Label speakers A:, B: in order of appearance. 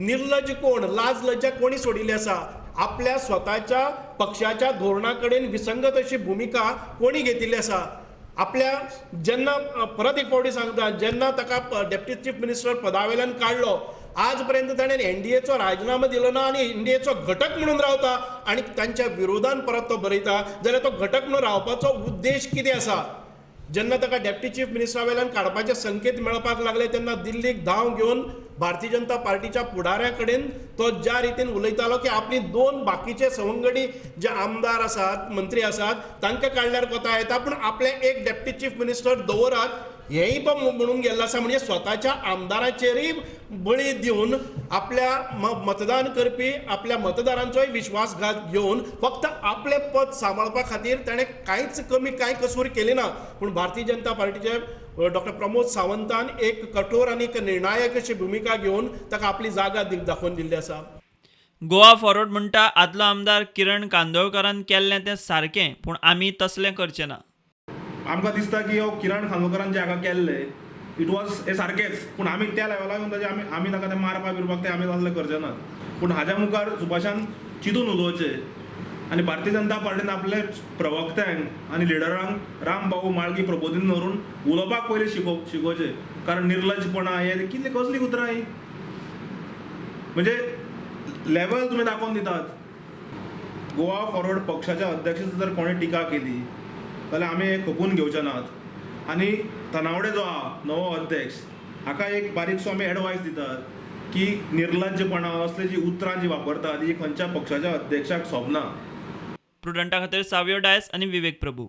A: निर्लज्ज कोण, लाज लज्जा कोणी सोडिल्ली आसा? आपल्या स्वताच्या पक्षाच्या धोरणाकडेन विसंगत अशी भूमिका कोणी घेतिल्ली आसा? आपल्या जेन्ना परत एक फावटी सांगता, जेन्ना ताका डेप्युटी चीफ मिनिस्टर पदा वयल्यान काडलो, आज पर्यंत ताणें एनडीएचो राजीनामो दिलो ना आनी एनडीएचो घटक म्हणून रावता आनी तांच्या विरोधान परत तो बरयता, जाल्यार तो घटक म्हणून रावपाचो उद्देश कितें आसा? जेन्ना ताका डेप्युटी चीफ मिनिस्टरा वयल्यान काडपाचे संकेत मेळपाक लागले तेन्ना दिल्लीक धांव घेवन भारतीय जनता पार्टीच्या फुडाऱ्या कडेन तो ज्या रितीन उलयतालो की आपली दोन बाकीचे सवंगडी जे आमदार आसात, मंत्री आसात, तांकां काडल्यार कोता येता, पूण आपले एक डेप्युटी चीफ मिनिस्टर दवरात, हेंय तो म्हणून गेल्लो आसा. म्हणजे स्वताच्या आमदाराचेरय बळी दिवन आपल्या मतदान करपी आपल्या मतदारांचोय विश्वासघात घेवन फक्त आपले पद सांबाळपा खातीर ताणें कांयच कमी कांय कसूर केली ना. पूण भारतीय जनता पार्टीचे डॉक्टर प्रमोद सावंतान एक कठोर आनी एक निर्णायक अशी भूमिका घेवन ताका आपली जागा दाखोवन दिल्ली आसा.
B: गोवा फॉरवर्ड म्हणटा आदलो आमदार किरण कांदोळकरान केल्लें तें सारकें, पूण आमी तसलें करचें ना.
C: आमकां दिसता की हो किरण कांदोळकरान जें हाका केल्लें इट वॉज हे सारकेंच, पूण आमी त्या लेवलाक ताजे आमी ताका तें मारपाक बिरपाक तें आमी तसलें करचे नात. पूण हाज्या मुखार सुभाषान चिंतून उलोवचें आनी भारतीय जनता पार्टीन आपले प्रवक्त्यांक आनी लिडरांक रामबाबू माळगी प्रबोधीन धरून उलोवपाक पयलीं शिकोवचें. कारण निर्लज्जपणा हे कितली कसली उतरां ही, म्हणजे लेवल तुमी दाखोवन दितात. गोवा फॉरवर्ड पक्षाच्या अध्यक्षाची जर कोणी टिका केली जाल्यार आमी हे खपून घेवचे नात. आनी तनावडे जो आहा नवो अध्यक्ष हाका एक बारीकसो आमी एडवायस दितात की निर्लज्जपणा असली जी उतरां जी वापरतात ही खंयच्या पक्षाच्या अध्यक्षाक सोबना.
B: प्रुडंटा खातीर सावियो डायस आनी विवेक प्रभू.